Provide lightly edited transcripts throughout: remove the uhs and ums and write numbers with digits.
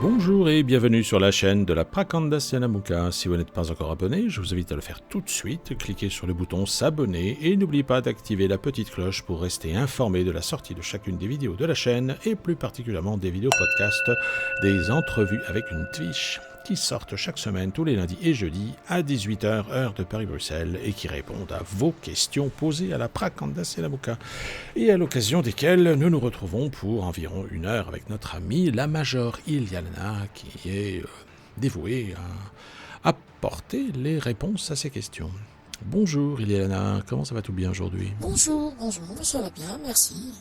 Bonjour et bienvenue sur la chaîne de la Prakanda Senamuka. Si vous n'êtes pas encore abonné, je vous invite à le faire tout de suite. Cliquez sur le bouton s'abonner et n'oubliez pas d'activer la petite cloche pour rester informé de la sortie de chacune des vidéos de la chaîne et plus particulièrement des vidéos podcast, des entrevues avec une Twitch qui sortent chaque semaine tous les lundis et jeudis à 18h heure de Paris-Bruxelles et qui répondent à vos questions posées à la Prakanda Senamuka et à l'occasion desquelles nous nous retrouvons pour environ une heure avec notre amie la Major Iliana qui est dévouée à apporter les réponses à ces questions. Bonjour Iliana, comment ça va tout bien aujourd'hui? Bonjour, ça va bien, merci.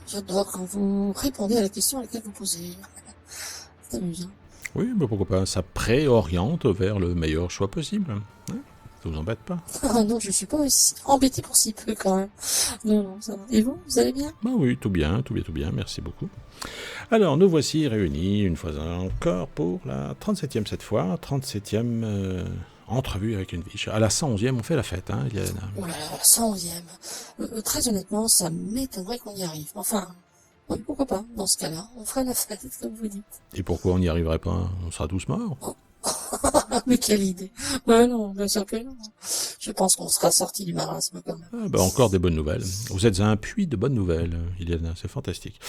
J'adore quand vous répondez à la question à laquelle vous posez. C'est amusant. Oui, mais pourquoi pas, ça préoriente vers le meilleur choix possible. Hein, ça vous embête pas? Ah non, je suis pas aussi embêté pour si peu quand même. Non, ça va. Et vous allez bien? Bah oui, tout bien, merci beaucoup. Alors, nous voici réunis une fois encore pour la 37e cette fois, 37e entrevue avec une biche. À la 111e, on fait la fête, hein, Iliana. Oh là là, 111e. Très honnêtement, ça m'étonnerait qu'on y arrive. Enfin, oui, pourquoi pas, dans ce cas-là, on fera la fête, comme vous dites. Et pourquoi on n'y arriverait pas? On sera tous morts. Mais quelle idée. Ouais, non, bien sûr que non. Je pense qu'on sera sorti du marasme quand même. Ah, bah encore des bonnes nouvelles. Vous êtes un puits de bonnes nouvelles, Iliana, c'est fantastique.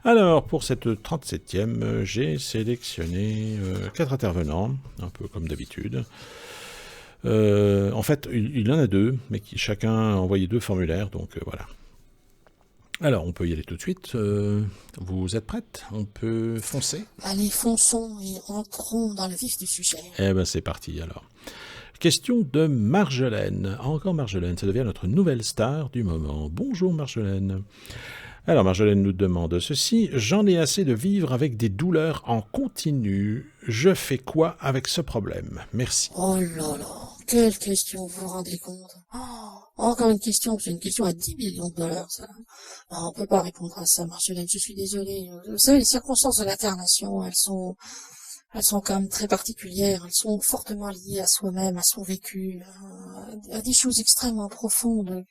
Alors, pour cette 37e, j'ai sélectionné 4 intervenants, un peu comme d'habitude. En fait, il y en a 2, mais qui chacun a envoyé 2 formulaires, donc voilà. Alors, on peut y aller tout de suite. Vous êtes prête? On peut foncer? Allez, fonçons et entrons dans le vif du sujet. Eh ben, c'est parti, alors. Question de Marjolaine. Encore Marjolaine, ça devient notre nouvelle star du moment. Bonjour Marjolaine. Alors Marjolaine nous demande ceci. J'en ai assez de vivre avec des douleurs en continu. Je fais quoi avec ce problème? Merci. Oh là là, quelle question, vous vous rendez compte? Encore une question, c'est une question à 10 millions de dollars, ça. Non, on peut pas répondre à ça, Marjolaine, je suis désolé. Vous savez, les circonstances de l'incarnation, elles sont quand même très particulières, elles sont fortement liées à soi-même, à son vécu, à des choses extrêmement profondes.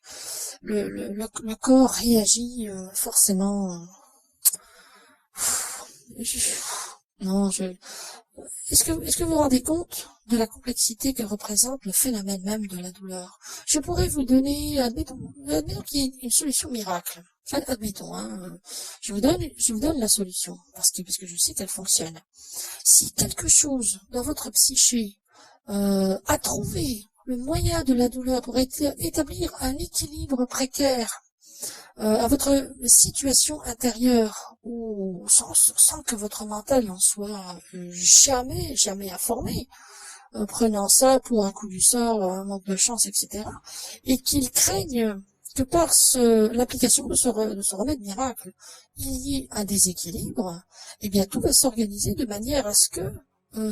Le corps réagit forcément. Non, est-ce que vous vous rendez compte de la complexité que représente le phénomène même de la douleur? Je pourrais vous donner, admettons qu'il y ait une solution miracle. Admettons, je vous donne la solution, parce que je sais qu'elle fonctionne. Si quelque chose dans votre psyché a trouvé le moyen de la douleur pour établir un équilibre précaire à votre situation intérieure, ou sans que votre mental en soit jamais informé, prenant ça pour un coup du sort, un manque de chance, etc., et qu'ils craignent que par l'application de ce remède miracle, il y ait un déséquilibre, eh bien tout va s'organiser de manière à ce que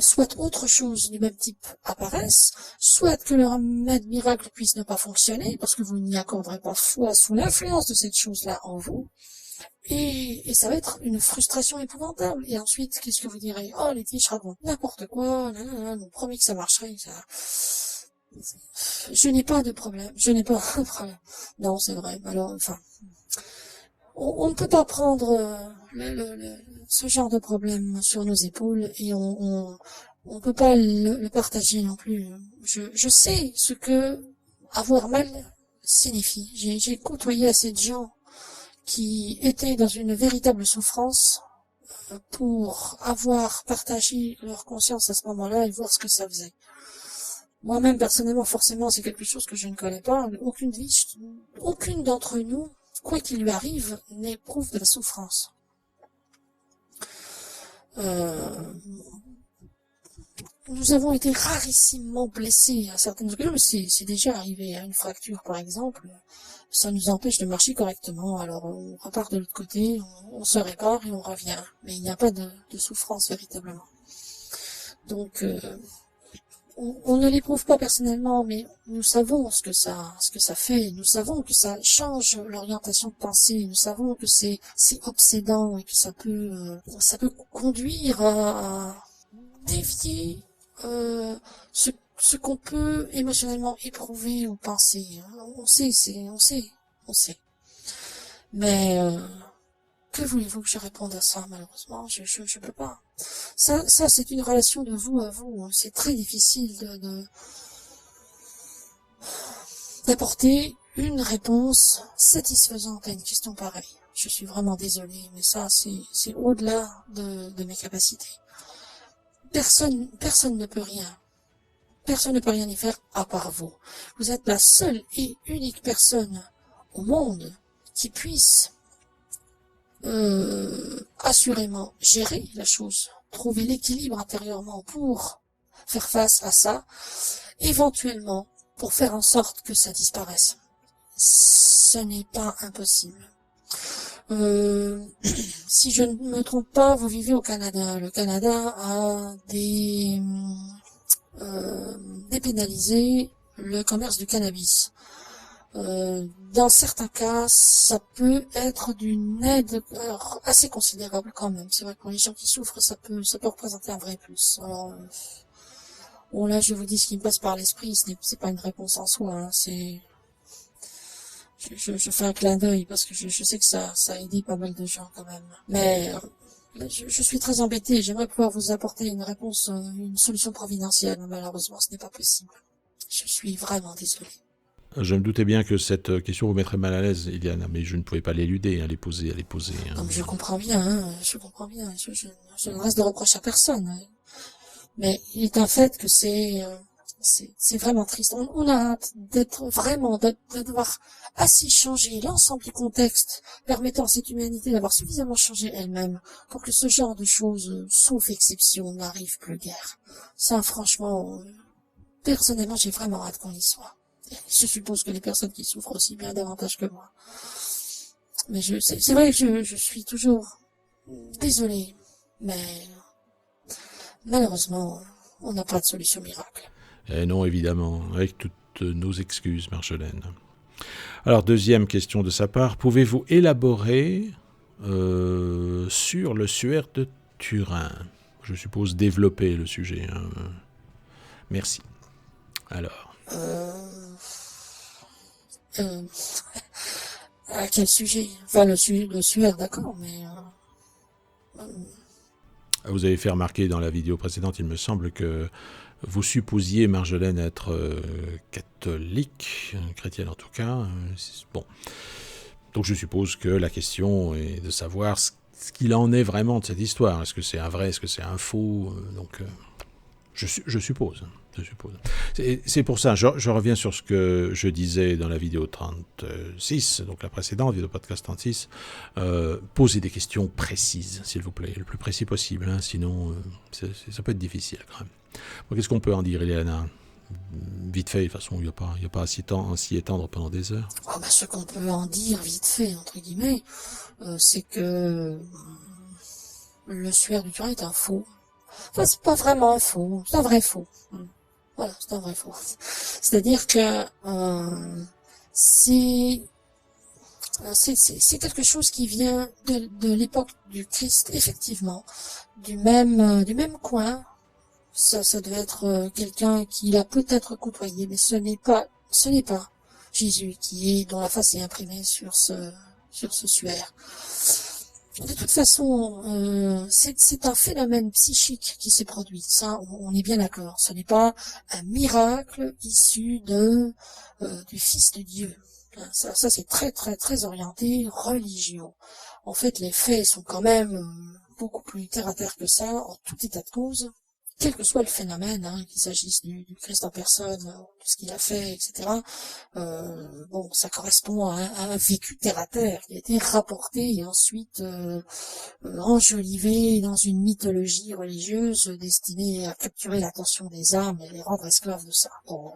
soit autre chose du même type apparaisse, soit que le remède miracle puisse ne pas fonctionner, parce que vous n'y accorderez pas foi sous l'influence de cette chose-là en vous, et ça va être une frustration épouvantable. Et ensuite, qu'est-ce que vous direz? Oh, les je raconte n'importe quoi, on promis que ça marcherait, ça... Je n'ai pas de problème. Non, c'est vrai. Alors, enfin, on ne peut pas prendre ce genre de problème sur nos épaules et on peut pas le partager non plus. Je sais ce que avoir mal signifie. J'ai côtoyé assez de gens qui étaient dans une véritable souffrance pour avoir partagé leur conscience à ce moment-là et voir ce que ça faisait. Moi-même, personnellement, forcément, c'est quelque chose que je ne connais pas. Aucune d'entre nous, quoi qu'il lui arrive, n'éprouve de la souffrance. Nous avons été rarissimement blessés à certaines occasions, mais c'est déjà arrivé à une fracture, par exemple. Ça nous empêche de marcher correctement. Alors, on repart de l'autre côté, on se répare et on revient. Mais il n'y a pas de souffrance, véritablement. Donc, on ne l'éprouve pas personnellement, mais nous savons ce que ça fait. Nous savons que ça change l'orientation de pensée. Nous savons que c'est obsédant et que ça peut conduire à dévier ce qu'on peut émotionnellement éprouver ou penser. On sait. Mais Que voulez-vous que je réponde à ça? Malheureusement, je peux pas. Ça, c'est une relation de vous à vous. C'est très difficile d'apporter une réponse satisfaisante à une question pareille. Je suis vraiment désolée, mais ça, c'est au-delà de mes capacités. Personne ne peut rien. Personne ne peut rien y faire à part vous. Vous êtes la seule et unique personne au monde qui puisse assurément gérer la chose, trouver l'équilibre intérieurement pour faire face à ça, éventuellement pour faire en sorte que ça disparaisse. Ce n'est pas impossible. Si je ne me trompe pas, vous vivez au Canada. Le Canada a dépénalisé le commerce du cannabis. Dans certains cas, ça peut être d'une aide assez considérable quand même. C'est vrai que pour les gens qui souffrent, ça peut représenter un vrai plus. Alors, bon là, je vous dis ce qui me passe par l'esprit. C'est pas une réponse en soi. Hein, je fais un clin d'œil parce que je sais que ça a aidé pas mal de gens quand même. Mais je suis très embêtée. J'aimerais pouvoir vous apporter une réponse, une solution providentielle. Malheureusement, ce n'est pas possible. Je suis vraiment désolée. Je me doutais bien que cette question vous mettrait mal à l'aise, Iliana, mais je ne pouvais pas l'éluder, hein, les poser. Hein. Non, mais je comprends bien, hein, je comprends bien. Je ne reste de reproche à personne. Hein. Mais il est un fait que c'est vraiment triste. On a hâte de devoir assez changer l'ensemble du contexte permettant à cette humanité d'avoir suffisamment changé elle-même pour que ce genre de choses, sauf exception, n'arrive plus guère. Ça, franchement, personnellement, j'ai vraiment hâte qu'on y soit. Je suppose que les personnes qui souffrent aussi bien davantage que moi. Mais c'est vrai que je suis toujours désolée, mais malheureusement, on n'a pas de solution miracle. Eh non, évidemment, avec toutes nos excuses, Marjolaine. Alors, deuxième question de sa part, pouvez-vous élaborer sur le suaire de Turin? Je suppose développer le sujet. Hein. Merci. Alors. À quel sujet? Enfin, le suaire, d'accord, mais... Vous avez fait remarquer dans la vidéo précédente, il me semble que vous supposiez Marjolaine être catholique, chrétienne en tout cas. Bon. Donc je suppose que la question est de savoir ce qu'il en est vraiment de cette histoire. Est-ce que c'est un vrai, est-ce que c'est un faux? Donc je suppose. C'est pour ça, je reviens sur ce que je disais dans la vidéo 36, donc la précédente, vidéo podcast 36, posez des questions précises, s'il vous plaît, le plus précis possible, hein, sinon ça peut être difficile quand même. Bon, qu'est-ce qu'on peut en dire, Eliana? Vite fait, de toute façon, il n'y a pas à s'y étendre pendant des heures. Oh, bah, ce qu'on peut en dire, vite fait, entre guillemets, c'est que le suaire du Turin est un faux. Enfin, c'est pas vraiment un faux, c'est un vrai faux. Voilà, c'est un vrai faux. C'est-à-dire que c'est quelque chose qui vient de l'époque du Christ, effectivement, du même coin. Ça devait être quelqu'un qui l'a peut-être côtoyé, mais ce n'est pas Jésus dont la face est imprimée sur ce suaire. De toute façon, c'est un phénomène psychique qui s'est produit. Ça, on est bien d'accord. Ce n'est pas un miracle issu du Fils de Dieu. Ça c'est très très très orienté religion. En fait, les faits sont quand même beaucoup plus terre à terre que ça, en tout état de cause. Quel que soit le phénomène, hein, qu'il s'agisse du Christ en personne, de ce qu'il a fait, etc. Bon, ça correspond à un vécu terre à terre qui a été rapporté et ensuite enjolivé dans une mythologie religieuse destinée à capturer l'attention des âmes et les rendre esclaves de ça. Bon,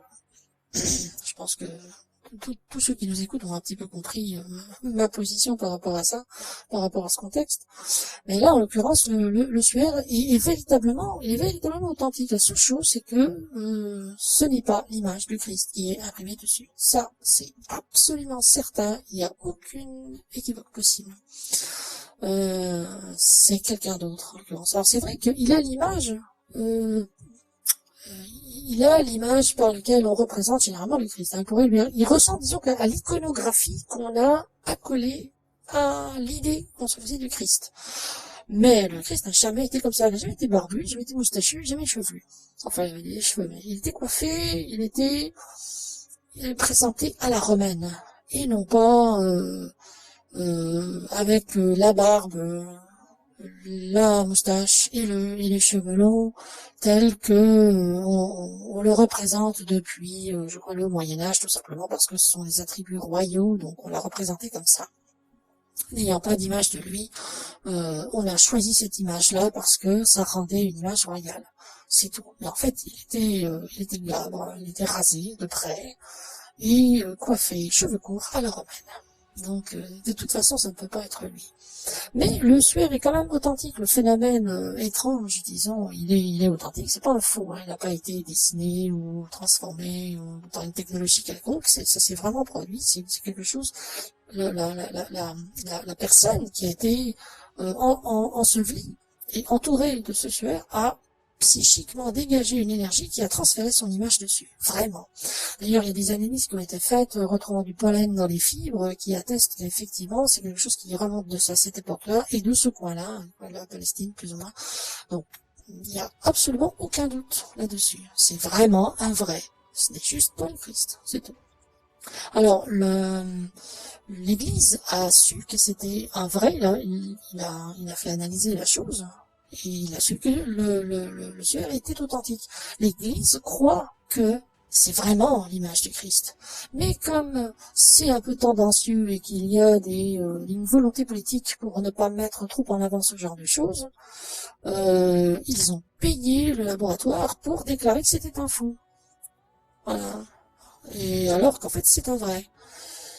je pense que tous ceux qui nous écoutent ont un petit peu compris ma position par rapport à ça, par rapport à ce contexte. Mais là, en l'occurrence, le suaire est véritablement authentique. La seule chose, c'est que ce n'est pas l'image du Christ qui est imprimée dessus. Ça, c'est absolument certain. Il n'y a aucune équivoque possible. C'est quelqu'un d'autre, en l'occurrence. Alors, c'est vrai qu'il a l'image... il a l'image par laquelle on représente généralement le Christ. Il ressemble, disons, à l'iconographie qu'on a accolée à l'idée qu'on se faisait du Christ. Mais le Christ n'a jamais été comme ça, il n'a jamais été barbu, jamais été moustachu, jamais chevelu. Enfin, il avait des cheveux, mais il était coiffé, il était présenté à la romaine, et non pas avec la barbe, la moustache et les cheveux longs, tels que on le représente depuis, je crois, le Moyen-Âge, tout simplement parce que ce sont des attributs royaux, donc on l'a représenté comme ça. N'ayant pas d'image de lui, on a choisi cette image-là parce que ça rendait une image royale. C'est tout. Mais en fait, il était glabre, il était rasé de près et coiffé, cheveux courts à la romaine. Donc, de toute façon, ça ne peut pas être lui. Mais le suaire est quand même authentique. Le phénomène étrange, disons, il est authentique. C'est pas un faux. Hein. Il n'a pas été dessiné ou transformé ou dans une technologie quelconque. Ça s'est vraiment produit. C'est quelque chose. La personne qui a été ensevelie et entourée de ce suaire a psychiquement dégagé une énergie qui a transféré son image dessus. Vraiment. D'ailleurs, il y a des analyses qui ont été faites, retrouvant du pollen dans les fibres, qui attestent qu'effectivement, c'est quelque chose qui remonte de cette époque-là, et de ce coin-là, la Palestine, plus ou moins. Donc, il n'y a absolument aucun doute là-dessus. C'est vraiment un vrai. Ce n'est juste pas le Christ. C'est tout. Alors, l'Église a su que c'était un vrai, il a fait analyser la chose, et il a su que le suaire était authentique. L'Église croit que c'est vraiment l'image du Christ. Mais comme c'est un peu tendancieux et qu'il y a une volonté politique pour ne pas mettre trop en avant ce genre de choses, ils ont payé le laboratoire pour déclarer que c'était un faux. Voilà. Et alors qu'en fait c'est un vrai.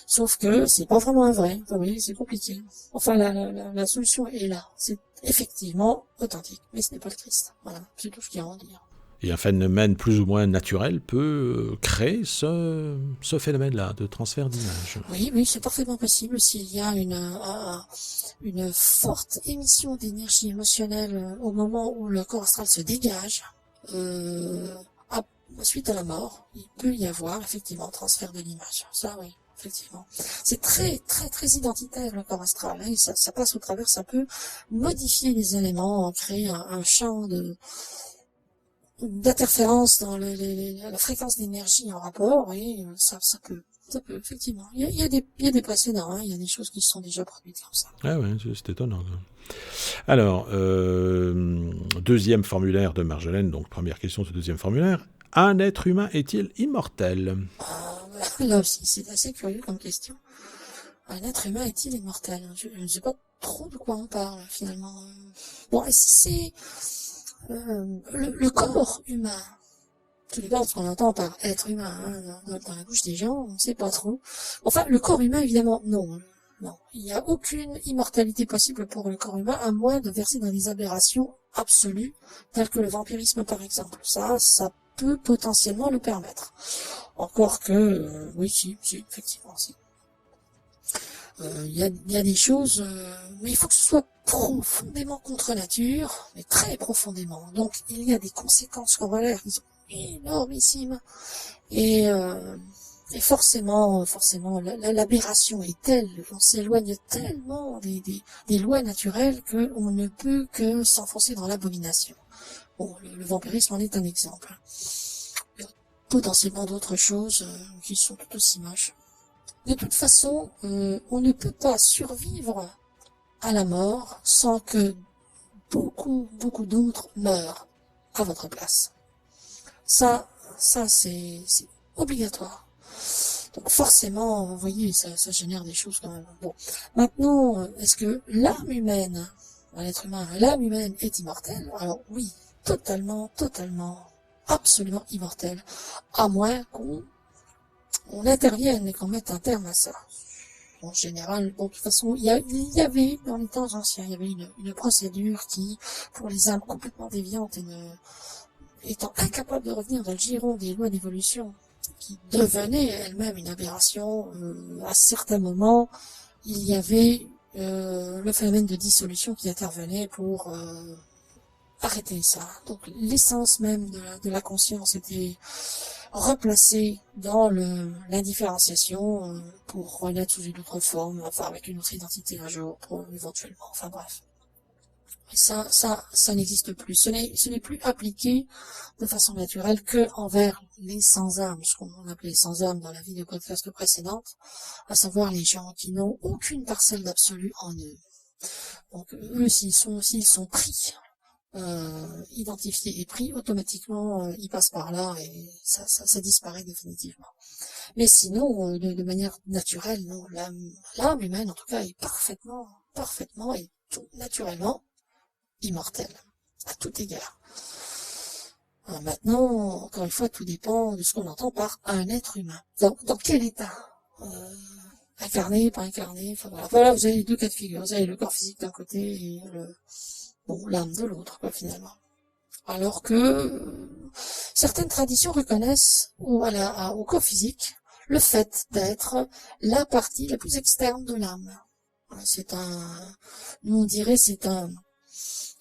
Sauf que c'est pas vraiment un vrai. Vous voyez, c'est compliqué. Enfin, la solution est là. C'est effectivement authentique, mais ce n'est pas le Christ. Voilà, c'est tout ce qu'il y a à en dire. Et un phénomène plus ou moins naturel peut créer ce phénomène-là de transfert d'image. Oui, c'est parfaitement possible s'il y a une forte émission d'énergie émotionnelle au moment où le corps astral se dégage. Suite à la mort, il peut y avoir effectivement transfert de l'image. Ça, oui. Effectivement. C'est très, très, très identitaire, le corps astral. Hein, ça passe au travers, ça peut modifier les éléments, créer un champ d'interférence dans la fréquence d'énergie en rapport, et ça peut, effectivement. Il y a des précédents, hein, il y a des choses qui se sont déjà produites comme ça. Ah ouais, c'est étonnant. Alors, deuxième formulaire de Marjolaine, donc première question de ce deuxième formulaire. Un être humain est-il immortel ? Là aussi, c'est assez curieux comme question. Un être humain est-il immortel ? Je ne sais pas trop de quoi on parle, finalement. Bon, et si c'est le corps humain, tous les ce qu'on entend par être humain, hein, dans la bouche des gens, on ne sait pas trop. Enfin, le corps humain, évidemment, non. Il n'y a aucune immortalité possible pour le corps humain, à moins de verser dans des aberrations absolues, telles que le vampirisme, par exemple. Ça peut potentiellement le permettre. Encore que, oui, si, effectivement, si. Il y a des choses, mais il faut que ce soit profondément contre nature, mais très profondément. Donc, il y a des conséquences corollaires qui sont énormissimes. Et forcément, l'aberration est telle, on s'éloigne tellement des lois naturelles qu'on ne peut que s'enfoncer dans l'abomination. Bon, le vampirisme en est un exemple. Il y a potentiellement d'autres choses qui sont tout aussi moches. De toute façon, on ne peut pas survivre à la mort sans que beaucoup d'autres meurent à votre place. Ça c'est obligatoire. Donc forcément, vous voyez, ça génère des choses quand même. Bon, maintenant, est-ce que l'âme humaine, l'être humain, l'âme humaine est immortelle ? Alors oui, totalement, absolument immortelle, à moins qu'on intervienne et qu'on mette un terme à ça. En général, bon, de toute façon, il y avait, dans les temps anciens, il y avait une procédure qui, pour les âmes complètement déviantes et étant incapables de revenir dans le giron des lois d'évolution, qui devenait elle-même une aberration, à certains moments, il y avait le phénomène de dissolution qui intervenait pour arrêter ça. Donc l'essence même de la conscience était replacé dans l'indifférenciation pour renaître sous une autre forme, enfin avec une autre identité un jour, éventuellement, enfin bref. Et ça n'existe plus. Ce n'est plus appliqué de façon naturelle que envers les sans-âme, ce qu'on appelait sans-âme dans la vidéo podcast précédente, à savoir les gens qui n'ont aucune parcelle d'absolu en eux. Donc eux, s'ils sont pris, identifiés et pris, automatiquement, ils passent par là et ça disparaît définitivement. Mais sinon, de manière naturelle, non, l'âme humaine, en tout cas, est parfaitement et tout naturellement immortelle, à tout égard. Alors maintenant, encore une fois, tout dépend de ce qu'on entend par un être humain. Dans quel état incarné, pas incarné, enfin voilà. Voilà, vous avez les deux cas de figure. Vous avez le corps physique d'un côté et l'âme de l'autre, quoi, finalement. Alors que certaines traditions reconnaissent au corps physique le fait d'être la partie la plus externe de l'âme. Nous on dirait c'est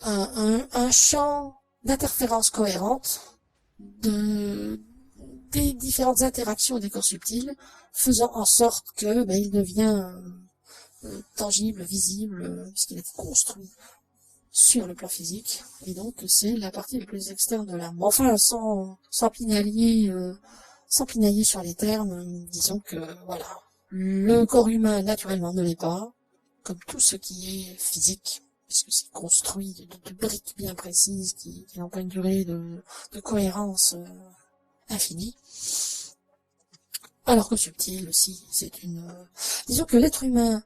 un champ d'interférence cohérente des différentes interactions des corps subtils, faisant en sorte que il devient tangible, visible, puisqu'il est construit sur le plan physique, et donc c'est la partie la plus externe de l'âme. Enfin, sans pinailler sur les termes, disons que voilà, le corps humain naturellement ne l'est pas, comme tout ce qui est physique, puisque c'est construit de briques bien précises qui n'ont pas une durée de cohérence infinie. Alors que subtil aussi, disons que l'être humain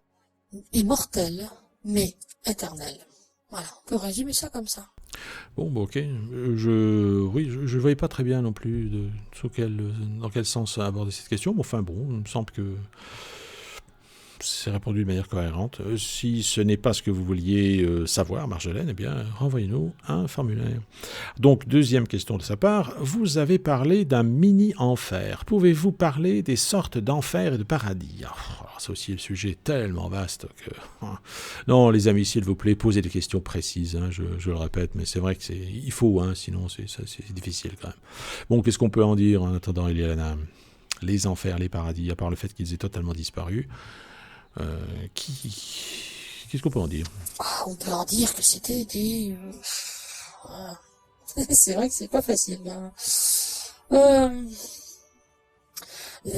est mortel, mais éternel. Voilà, on peut résumer ça comme ça. Bon, ok. Je voyais pas très bien non plus dans quel sens aborder cette question, mais enfin bon, il me semble que c'est répondu de manière cohérente. Si ce n'est pas ce que vous vouliez savoir, Marjolaine, eh bien, renvoyez-nous un formulaire. Donc, deuxième question de sa part, vous avez parlé d'un mini-enfer. Pouvez-vous parler des sortes d'enfer et de paradis? Alors, ça aussi, le sujet est tellement vaste que... Non, les amis, s'il vous plaît, posez des questions précises, hein, je le répète, mais c'est vrai que il faut, hein, sinon c'est difficile quand même. Bon, qu'est-ce qu'on peut en dire en attendant, Eliana? Les enfers, les paradis, à part le fait qu'ils aient totalement disparu, qu'est-ce qu'on peut en dire? On peut en dire que c'était c'est vrai que c'est pas facile.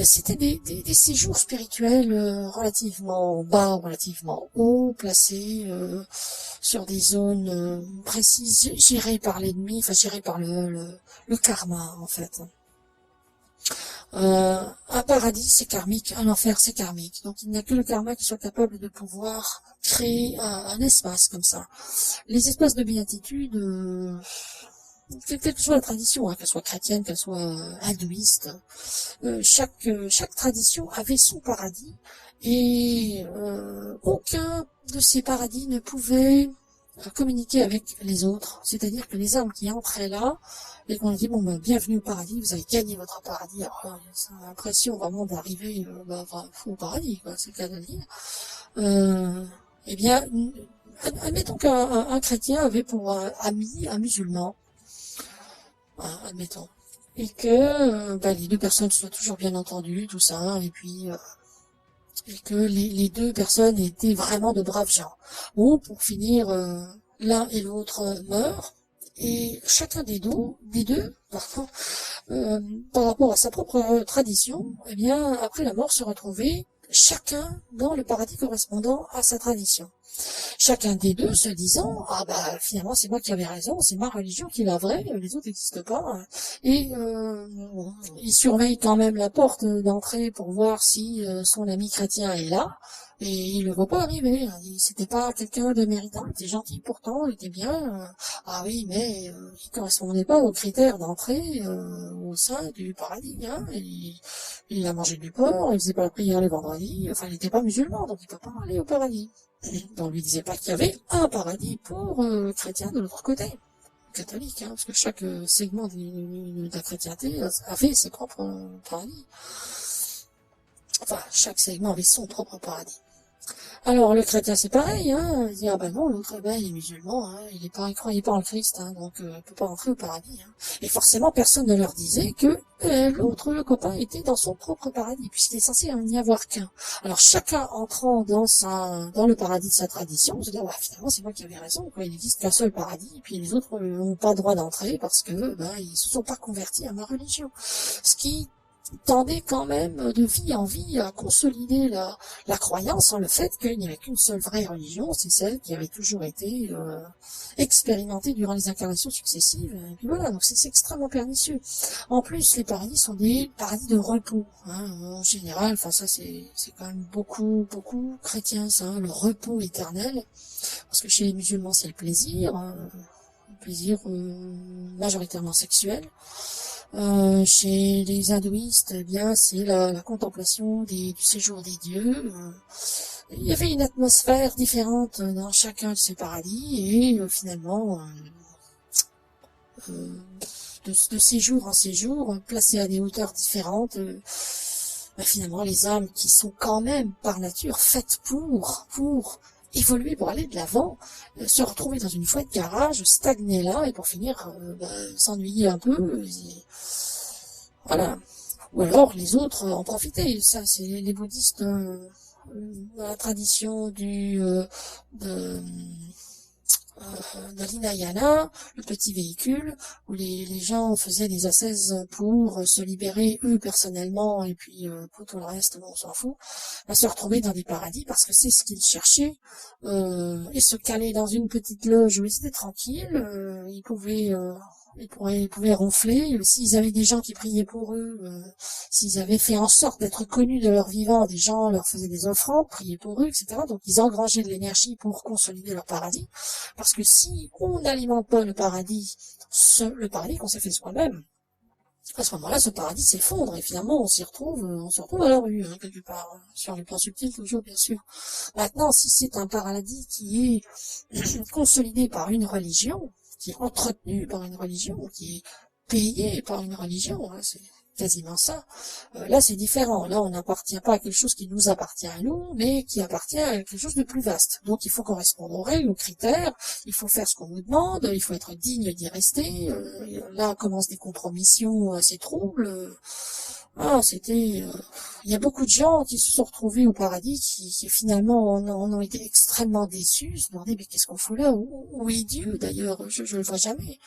C'était des séjours spirituels relativement bas, relativement hauts, placés sur des zones précises, gérées par l'ennemi, enfin gérées par le karma en fait. Un paradis c'est karmique, un enfer c'est karmique. Donc il n'y a que le karma qui soit capable de pouvoir créer un espace comme ça. Les espaces de béatitude, quelle que soit la tradition, hein, qu'elle soit chrétienne, qu'elle soit hindouiste, chaque tradition avait son paradis et aucun de ces paradis ne pouvait communiquer avec les autres. C'est-à-dire que les âmes qui entraient là, et qu'on a dit, bienvenue au paradis, vous avez gagné votre paradis. Alors, ça a l'impression vraiment d'arriver au paradis, quoi, c'est le cas de le dire. Eh bien, admettons qu'un chrétien avait pour ami un musulman, admettons, et que les deux personnes soient toujours bien entendues, tout ça, et puis et que les deux personnes étaient vraiment de braves gens. Bon, pour finir, l'un et l'autre meurent, et chacun des deux, pardon, par rapport à sa propre tradition, eh bien, après la mort se retrouvait chacun dans le paradis correspondant à sa tradition. Chacun des deux se disant, finalement c'est moi qui avais raison, c'est ma religion qui est la vraie, les autres n'existent pas. Et il surveille quand même la porte d'entrée pour voir si son ami chrétien est là. Et il le voit pas arriver. C'était pas quelqu'un de méritant. Il était gentil pourtant, il était bien. Oui, mais il correspondait pas aux critères d'entrée au sein du paradis. Hein. Il a mangé du porc, il faisait pas la prière le vendredi. Enfin, il n'était pas musulman, donc il peut pas aller au paradis. On lui disait pas qu'il y avait un paradis pour chrétiens de l'autre côté, catholique, hein, parce que chaque segment de la chrétienté avait ses propres paradis. Enfin, chaque segment avait son propre paradis. Alors, le chrétien, c'est pareil, hein. Il dit, ah ben non, l'autre, ben, il est musulman, hein. Il croyait pas en le Christ, hein, donc, il peut pas rentrer au paradis, hein. Et forcément, personne ne leur disait que, l'autre, le copain, était dans son propre paradis, puisqu'il est censé n'y avoir qu'un. Alors, chacun entrant dans le paradis de sa tradition, se dit, ouais, finalement, c'est moi qui avais raison, quoi. Il n'existe qu'un seul paradis, et puis les autres n'ont pas le droit d'entrer parce que, ben, ils se sont pas convertis à ma religion. Ce qui tendait quand même de vie en vie à consolider la croyance en le fait qu'il n'y avait qu'une seule vraie religion, c'est celle qui avait toujours été expérimentée durant les incarnations successives. Et puis voilà, donc c'est extrêmement pernicieux. En plus, les paradis sont des paradis de repos, hein, en général. Enfin ça, c'est quand même beaucoup chrétien, ça, hein, le repos éternel. Parce que chez les musulmans, c'est le plaisir majoritairement sexuel. Chez les hindouistes, eh bien, c'est la contemplation du séjour des dieux. Il y avait une atmosphère différente dans chacun de ces paradis et finalement, de séjour en séjour, placés à des hauteurs différentes, finalement, les âmes qui sont quand même par nature faites pour évoluer, pour aller de l'avant, se retrouver dans une fois de garage, stagner là, et pour finir, s'ennuyer un peu, voilà. Ou alors, les autres en profiter. Ça, c'est les bouddhistes, dans la tradition de l'Hinayana, le petit véhicule, où les gens faisaient des ascèses pour se libérer eux personnellement, et puis pour tout le reste, bon, on s'en fout, à se retrouver dans des paradis, parce que c'est ce qu'ils cherchaient, et se caler dans une petite loge où ils étaient tranquilles, ils pouvaient ronfler, s'ils avaient des gens qui priaient pour eux, s'ils avaient fait en sorte d'être connus de leur vivant, des gens leur faisaient des offrandes, priaient pour eux, etc. Donc ils engrangeaient de l'énergie pour consolider leur paradis. Parce que si on n'alimente pas le paradis qu'on s'est fait soi-même, à ce moment-là, ce paradis s'effondre et finalement on se retrouve à la rue, hein, quelque part, sur le plan subtil toujours, bien sûr. Maintenant, si c'est un paradis qui est consolidé par une religion, qui est entretenu par une religion, qui est payé par une religion, hein, c'est quasiment ça. Là, c'est différent. Là, on n'appartient pas à quelque chose qui nous appartient à nous, mais qui appartient à quelque chose de plus vaste. Donc, il faut correspondre aux règles, aux critères, il faut faire ce qu'on nous demande, il faut être digne d'y rester. Là, commencent des compromissions assez troubles. Il y a beaucoup de gens qui se sont retrouvés au paradis, qui finalement en ont été extrêmement déçus, se demandaient, mais qu'est-ce qu'on fout là? Où est Dieu, d'ailleurs? Je le vois jamais.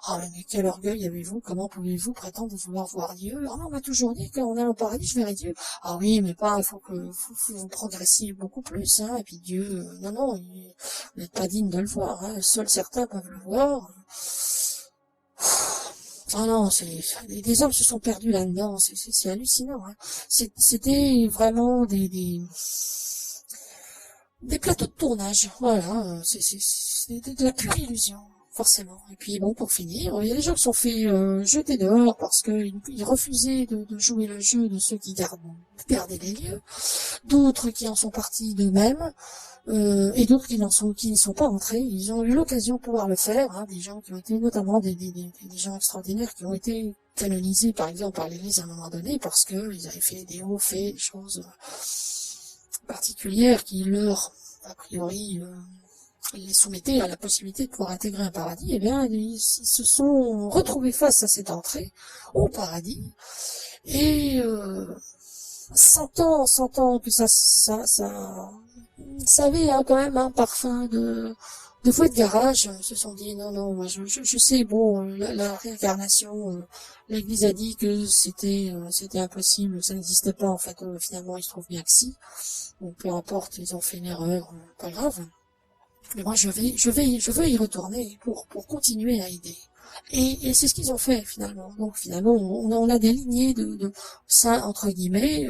Ah, mais quel orgueil avez-vous? Comment pouvez-vous prétendre vouloir voir Dieu? Ah, on m'a toujours dit que quand on est au paradis, je verrai Dieu. Ah oui, mais pas, il faut vous progressiez beaucoup plus, hein. Et puis Dieu, non, vous n'êtes pas digne de le voir, hein. Seuls certains peuvent le voir. Ah non, des hommes se sont perdus là-dedans, c'est hallucinant, hein. C'était vraiment des plateaux de tournage, voilà, c'est de la pure illusion, forcément. Et puis bon, pour finir, il y a des gens qui sont fait jeter dehors parce qu'ils refusaient de jouer le jeu de ceux qui gardaient les lieux, d'autres qui en sont partis d'eux-mêmes, et d'autres qui ne sont pas entrés. Ils ont eu l'occasion de pouvoir le faire, hein, des gens qui ont été notamment des gens extraordinaires qui ont été canonisés par exemple par l'Église à un moment donné parce que ils avaient fait des hauts faits, des choses particulières qui leur a priori les soumettaient à la possibilité de pouvoir intégrer un paradis. Eh bien, ils se sont retrouvés face à cette entrée au paradis et sentant que ça avait quand même un parfum de fouet de garage, se sont dit non, moi je sais, bon, la réincarnation, l'Église a dit que c'était impossible, ça n'existait pas en fait, finalement il se trouve bien que si, bon, peu importe, ils ont fait une erreur, pas grave, mais moi je veux y retourner pour continuer à aider. Et c'est ce qu'ils ont fait finalement. Donc finalement on a des lignées de saints entre guillemets,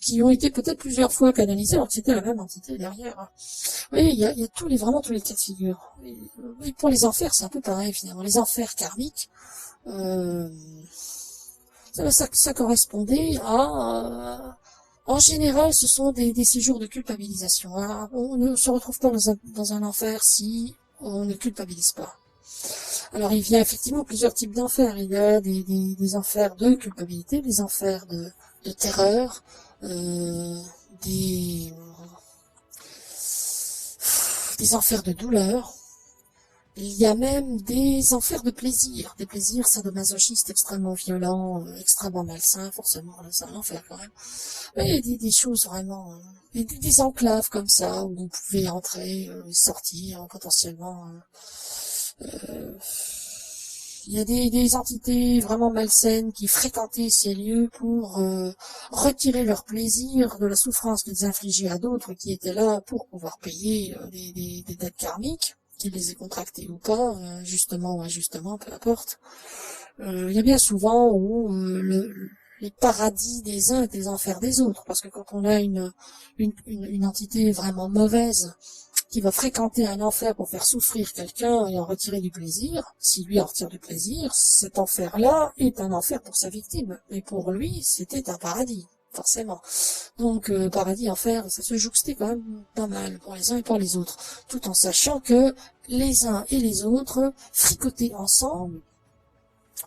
qui ont été peut-être plusieurs fois canonisés alors que c'était la même entité derrière. Oui, il y a vraiment tous les cas de figure. Et pour les enfers, c'est un peu pareil finalement. Les enfers karmiques, ça correspondait à en général, ce sont des séjours de culpabilisation. Alors, on ne se retrouve pas dans un enfer si on ne culpabilise pas. Alors, il y a effectivement plusieurs types d'enfers. Il y a des enfers de culpabilité, des enfers de terreur, des, des enfers de douleur. Il y a même des enfers de plaisir, des plaisirs sadomasochistes extrêmement violents, extrêmement malsains, forcément, là, c'est un enfer quand même. Mais des choses vraiment, des enclaves comme ça, où vous pouvez entrer, sortir, potentiellement. Il y a des entités vraiment malsaines qui fréquentaient ces lieux pour retirer leur plaisir de la souffrance qu'ils infligeaient à d'autres qui étaient là pour pouvoir payer des dettes karmiques, qu'ils les aient contractées ou pas, justement ou injustement, peu importe. Il y a bien souvent où les paradis des uns et les enfers des autres, parce que quand on a une entité vraiment mauvaise qui va fréquenter un enfer pour faire souffrir quelqu'un et en retirer du plaisir, si lui en retire du plaisir, cet enfer-là est un enfer pour sa victime. Et pour lui, c'était un paradis, forcément. Donc, paradis, enfer, ça se jouxtait quand même pas mal pour les uns et pour les autres, tout en sachant que les uns et les autres fricotaient ensemble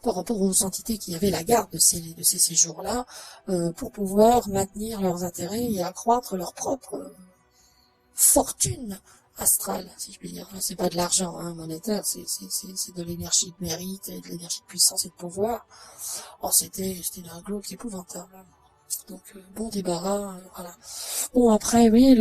par rapport aux entités qui avaient la garde de ces séjours-là, pour pouvoir maintenir leurs intérêts et accroître leur propre fortune astrale, si je puis dire. C'est pas de l'argent monétaire, c'est de l'énergie de mérite et de l'énergie de puissance et de pouvoir. Oh, c'était un glauque épouvantable. Donc bon débarras, voilà. Bon après, oui,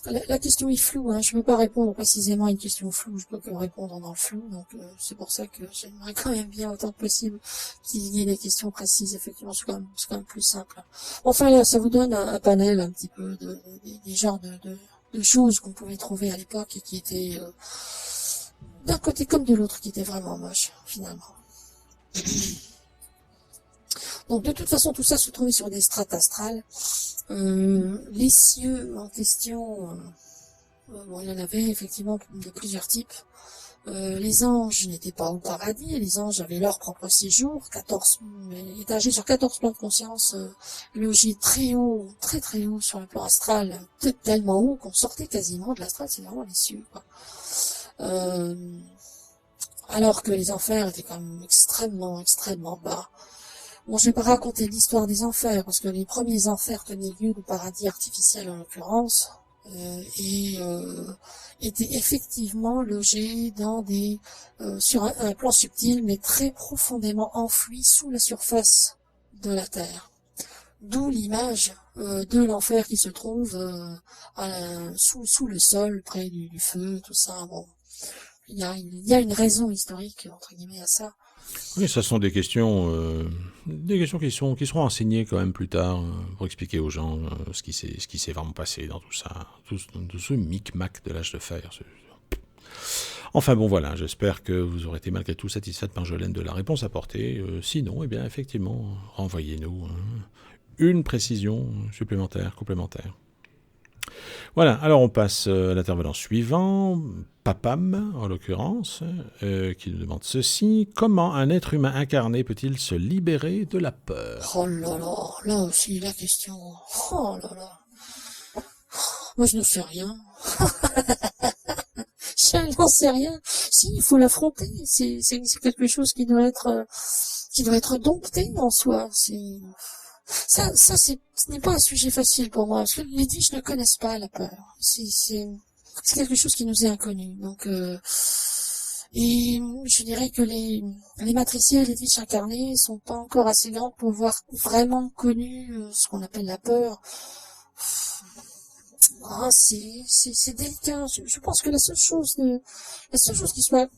la question est floue, je peux pas répondre précisément à une question floue, je peux que répondre dans le flou, donc c'est pour ça que j'aimerais quand même bien autant que possible qu'il y ait des questions précises, effectivement, c'est quand même plus simple. Enfin là, ça vous donne un panel un petit peu des genres de choses qu'on pouvait trouver à l'époque et qui étaient d'un côté comme de l'autre, qui étaient vraiment moches, finalement. Donc de toute façon, tout ça se trouvait sur des strates astrales. Les cieux en question, bon, il y en avait effectivement de plusieurs types. Les anges n'étaient pas au paradis, les anges avaient leur propre séjour, 14 étagés sur 14 plans de conscience, logés très haut, très très haut sur le plan astral, tellement haut qu'on sortait quasiment de l'astral, c'est vraiment les cieux, quoi. Alors que les enfers étaient quand même extrêmement, extrêmement bas. Bon, je vais pas raconter l'histoire des enfers, parce que les premiers enfers tenaient lieu de paradis artificiel en l'occurrence, et étaient effectivement logés dans sur un plan subtil, mais très profondément enfoui sous la surface de la terre. D'où l'image de l'enfer qui se trouve sous le sol, près du feu, tout ça. Bon, il y a une raison historique entre guillemets à ça. Oui, ça sont des questions qui seront enseignées quand même plus tard pour expliquer aux gens ce qui s'est vraiment passé dans tout ça, tout ce micmac de l'âge de fer. Enfin bon, voilà, j'espère que vous aurez été malgré tout satisfaite, Marjolaine, de la réponse apportée. Sinon, eh bien, effectivement, renvoyez-nous une précision supplémentaire, complémentaire. Voilà, alors on passe à l'intervenant suivant, Papam en l'occurrence, qui nous demande ceci: comment un être humain incarné peut-il se libérer de la peur? Oh là là, là aussi la question. Oh là là. Moi je ne sais rien. Je n'en sais rien. Si, il faut l'affronter. C'est quelque chose qui doit être dompté en soi. Ça, ce n'est pas un sujet facile pour moi, parce que les Ditch ne connaissent pas la peur. C'est quelque chose qui nous est inconnu. Donc, et je dirais que les matriciels, les Ditch incarnés, sont pas encore assez grands pour avoir vraiment connu ce qu'on appelle la peur. Ah, c'est délicat. Je pense que la seule chose qui soit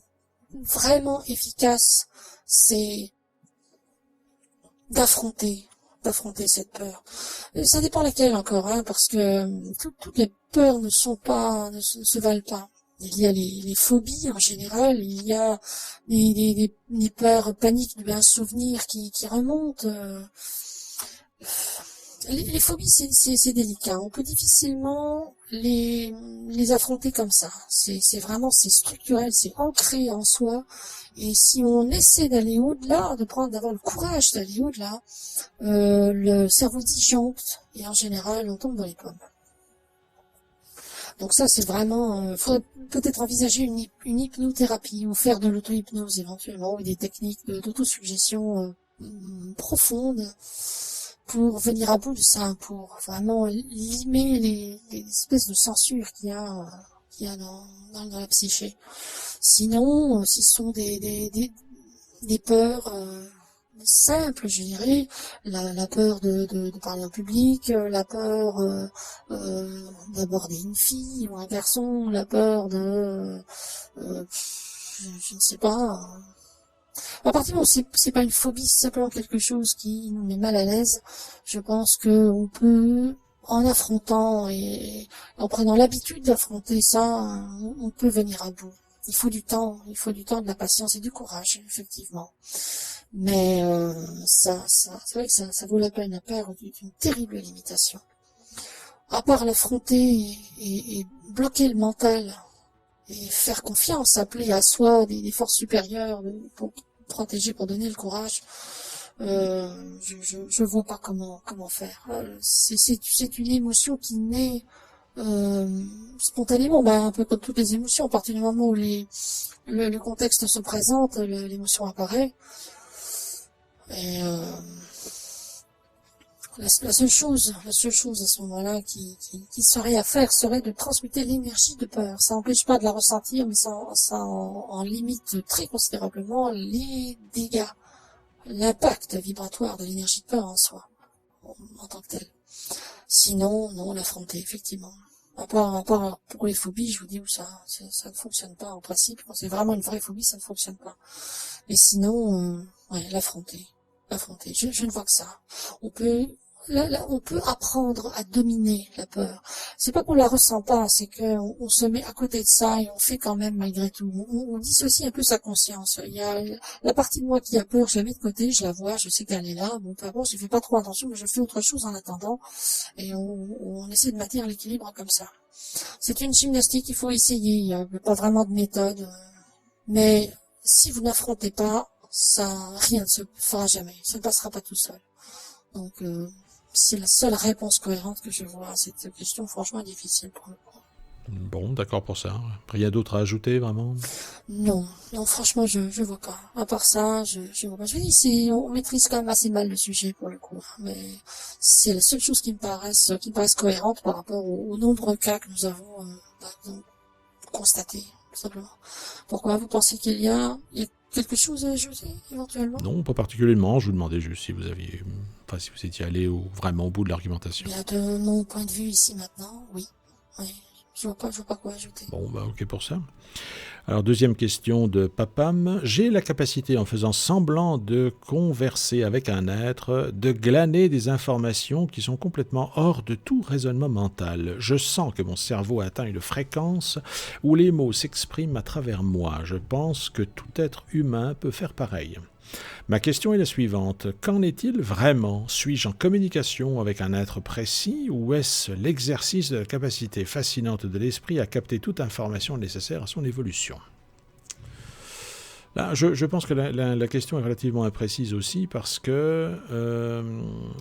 vraiment efficace, c'est d'affronter cette peur. Ça dépend laquelle encore, parce que toutes les peurs ne se valent pas. Il y a les phobies en général, il y a des peurs paniques d'un souvenir qui remontent. Les phobies, c'est délicat. On peut difficilement les affronter comme ça. C'est structurel, c'est ancré en soi. Et si on essaie d'aller au-delà, d'avoir le courage d'aller au-delà, le cerveau disjoncte et en général, on tombe dans les pommes. Donc ça, c'est vraiment, faudrait peut-être envisager une hypnothérapie ou faire de l'auto-hypnose éventuellement, ou des techniques d'autosuggestion profondes pour venir à bout de ça, pour vraiment limer les espèces de censures qu'il y a dans la psyché. Sinon, ce sont des peurs simples, je dirais, la peur de parler en public, la peur d'aborder une fille ou un garçon, la peur je ne sais pas. À partir du moment où c'est pas une phobie, c'est simplement quelque chose qui nous met mal à l'aise, je pense que on peut, en affrontant et en prenant l'habitude d'affronter ça, on peut venir à bout. Il faut du temps, de la patience et du courage, effectivement. Mais c'est vrai que ça vaut la peine à perdre d'une terrible limitation. À part l'affronter et bloquer le mental et faire confiance, appeler à soi des forces supérieures pour protéger, pour donner le courage, je vois pas comment faire. C'est une émotion qui naît spontanément, un peu comme toutes les émotions. À partir du moment où le contexte se présente, l'émotion apparaît. Et la seule chose à ce moment-là qui serait à faire serait de transmuter l'énergie de peur. Ça n'empêche pas de la ressentir, mais ça en limite très considérablement les dégâts, l'impact vibratoire de l'énergie de peur en soi, en tant que telle. Sinon, non, l'affronter, effectivement. À part pour les phobies, je vous dis où ça ne fonctionne pas en principe. Quand c'est vraiment une vraie phobie, ça ne fonctionne pas. Mais sinon, l'affronter. Je ne vois que ça. On peut apprendre à dominer la peur. C'est pas qu'on la ressent pas, c'est qu'on se met à côté de ça et on fait quand même malgré tout. On dissocie un peu sa conscience. Il y a la partie de moi qui a peur, je la mets de côté, je la vois, je sais qu'elle est là. Bon, peu importe, je fais pas trop attention, mais je fais autre chose en attendant. Et on essaie de maintenir l'équilibre comme ça. C'est une gymnastique, il faut essayer. Il n'y a pas vraiment de méthode. Mais si vous n'affrontez pas, rien ne se fera jamais. Ça ne passera pas tout seul. Donc, c'est la seule réponse cohérente que je vois à cette question, franchement difficile pour le coup. Bon, d'accord pour ça. Rien d'autre à ajouter, vraiment? Non, franchement, je vois pas. À part ça, je vois pas. Je dis, on maîtrise quand même assez mal le sujet pour le coup. Mais c'est la seule chose qui me paraisse cohérente par rapport au nombreux cas que nous avons constatés, tout simplement. Pourquoi vous pensez qu'il y a quelque chose à ajouter, éventuellement? Non, pas particulièrement. Je vous demandais juste si vous étiez allé vraiment au bout de l'argumentation. Bien, de mon point de vue ici maintenant, oui. Je vois pas quoi ajouter. Bon, ok pour ça. Alors, deuxième question de Papam. J'ai la capacité, en faisant semblant de converser avec un être, de glaner des informations qui sont complètement hors de tout raisonnement mental. Je sens que mon cerveau atteint une fréquence où les mots s'expriment à travers moi. Je pense que tout être humain peut faire pareil. Ma question est la suivante. Qu'en est-il vraiment? Suis-je en communication avec un être précis ou est-ce l'exercice de la capacité fascinante de l'esprit à capter toute information nécessaire à son évolution? Là, je pense que la question est relativement imprécise aussi parce que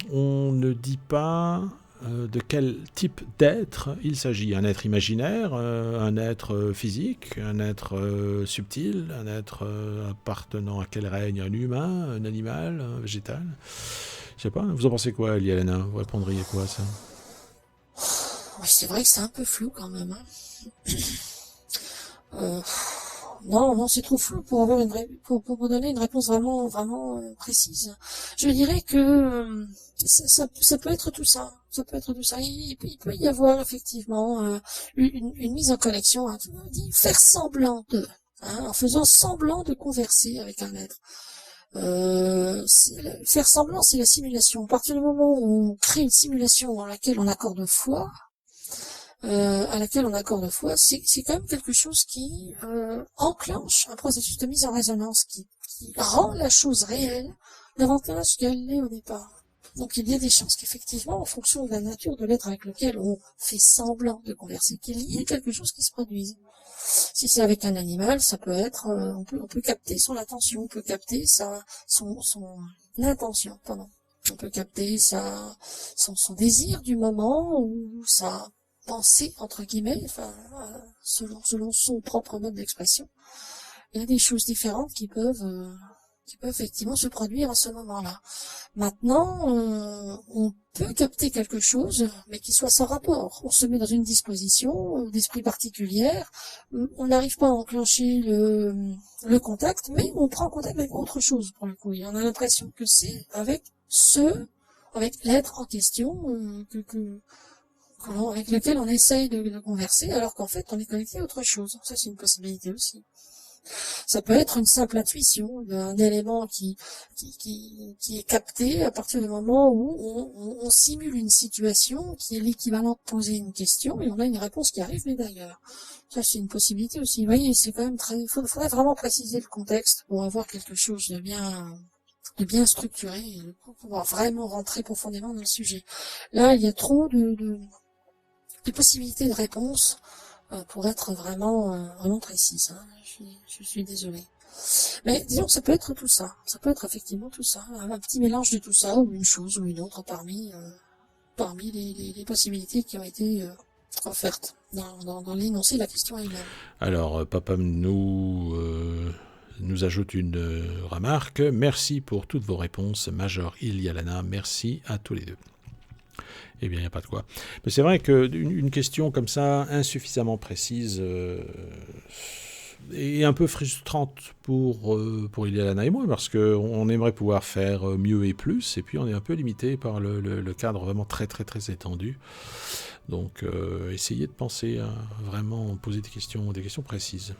on ne dit pas de quel type d'être il s'agit. Un être imaginaire, un être physique, un être subtil, un être appartenant à quel règne? Un humain, un animal, un végétal? Je sais pas, vous en pensez quoi, Elielena? Vous répondriez quoi à ça? Oui, c'est vrai que c'est un peu flou quand même. Non, c'est trop flou pour avoir pour me donner une réponse vraiment précise. Je dirais que ça peut être tout ça. Ça peut être tout ça. Il peut y avoir effectivement une mise en connexion, faire semblant en faisant semblant de converser avec un être. Faire semblant, c'est la simulation. À partir du moment où on crée une simulation dans laquelle on accorde foi, c'est quand même quelque chose qui enclenche un processus de mise en résonance qui rend la chose réelle davantage qu'elle l'est au départ. Donc il y a des chances qu'effectivement, en fonction de la nature de l'être avec lequel on fait semblant de converser, qu'il y ait quelque chose qui se produise. Si c'est avec un animal, ça peut être, on peut capter son attention, on peut capter son intention, pardon. On peut capter son désir du moment ou sa pensée, entre guillemets, selon son propre mode d'expression. Il y a des choses différentes qui peuvent qui peut effectivement se produire à ce moment-là. Maintenant, on peut capter quelque chose, mais qui soit sans rapport. On se met dans une disposition d'esprit particulière, on n'arrive pas à enclencher le contact, mais on prend contact avec autre chose pour le coup. Et on a l'impression que c'est avec l'être en question avec lequel on essaye de converser, alors qu'en fait on est connecté à autre chose. Ça, c'est une possibilité aussi. Ça peut être une simple intuition, un élément qui est capté à partir du moment où on simule une situation qui est l'équivalent de poser une question et on a une réponse qui arrive, mais d'ailleurs. Ça, c'est une possibilité aussi. Vous voyez, c'est quand même faudrait vraiment préciser le contexte pour avoir quelque chose de bien structuré pour pouvoir vraiment rentrer profondément dans le sujet. Là, il y a trop de possibilités de réponse pour être vraiment précise. Hein. Je suis désolée. Mais disons que ça peut être tout ça. Ça peut être effectivement tout ça. Un petit mélange de tout ça, ou une chose ou une autre parmi les possibilités qui ont été offertes dans l'énoncé de la question elle-même. Alors, Papa nous ajoute une remarque. Merci pour toutes vos réponses, Major Ilialana. Merci à tous les deux. Eh bien, il n'y a pas de quoi. Mais c'est vrai qu'une question comme ça, insuffisamment précise, est un peu frustrante pour Ilialana et moi, parce qu'on aimerait pouvoir faire mieux et plus, et puis on est un peu limité par le cadre vraiment très très très étendu. Donc, essayez de penser à vraiment poser des questions précises.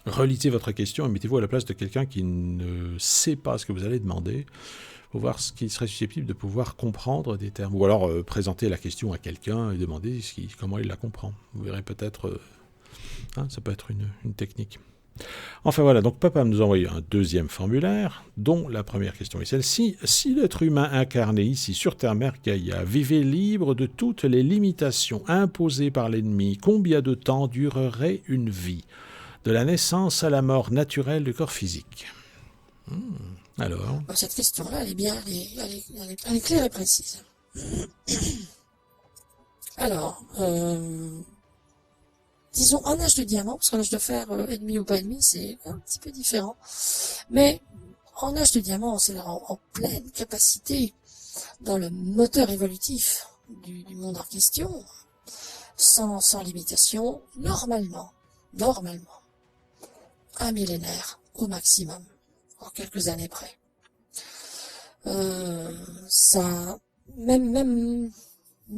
Relisez votre question et mettez-vous à la place de quelqu'un qui ne sait pas ce que vous allez demander, pour voir ce qui serait susceptible de pouvoir comprendre des termes. Ou alors présenter la question à quelqu'un et demander comment il la comprend. Vous verrez peut-être, ça peut être une technique. Enfin voilà, donc Papa nous a envoyé un deuxième formulaire, dont la première question est celle-ci. Si l'être humain incarné ici sur Terre-Mère Gaïa vivait libre de toutes les limitations imposées par l'ennemi, combien de temps durerait une vie, de la naissance à la mort naturelle du corps physique? Alors, cette question-là, elle est bien, elle est claire et précise. Alors, disons en âge de diamant, parce qu'en âge de fer, ennemi ou pas ennemi, c'est un petit peu différent. Mais en âge de diamant, c'est en pleine capacité dans le moteur évolutif du monde en question, sans limitation, normalement, un millénaire au maximum. En quelques années près. Ça, même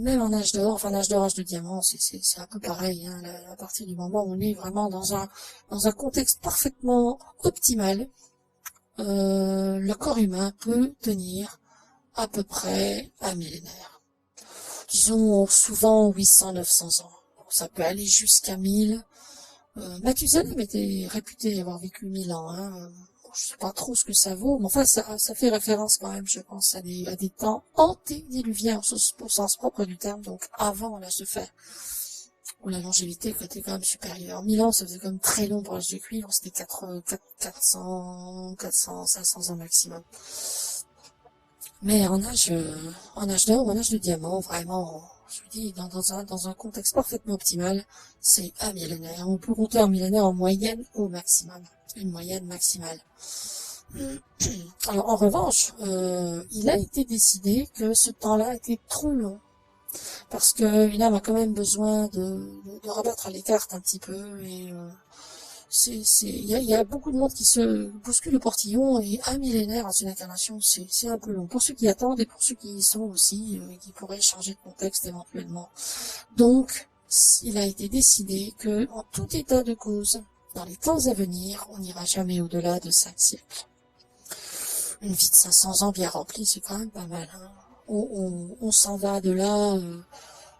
en âge d'or, enfin âge d'or, âge de diamant, c'est un peu pareil, hein, à partir du moment où on est vraiment dans un contexte parfaitement optimal, le corps humain peut tenir à peu près un millénaire. Disons souvent 800-900 ans. Ça peut aller jusqu'à 1000. Mathusalem était réputé avoir vécu 1000 ans, hein. Je sais pas trop ce que ça vaut, mais enfin, ça fait référence quand même, je pense, à des temps antédiluviens au sens propre du terme, donc avant l'âge de fer, où la longévité était quand même supérieure. 1000 ans, ça faisait quand même très long pour l'âge de cuivre, c'était 400, 500 ans maximum. Mais en âge d'or, en âge de diamant, vraiment, je vous dis, dans un contexte parfaitement optimal, c'est un millénaire. On peut compter un millénaire en moyenne au maximum. Une moyenne maximale. Alors en revanche, il a été décidé que ce temps-là était trop long, parce que une âme a quand même besoin de rabattre les cartes un petit peu, et il y a beaucoup de monde qui se bouscule le portillon, et un millénaire en une incarnation, c'est un peu long pour ceux qui attendent et pour ceux qui y sont aussi, qui pourraient changer de contexte éventuellement. Donc il a été décidé que en tout état de cause, dans les temps à venir, on n'ira jamais au-delà de 5 siècles. Une vie de 500 ans bien remplie, c'est quand même pas mal. Hein. On s'en va de là,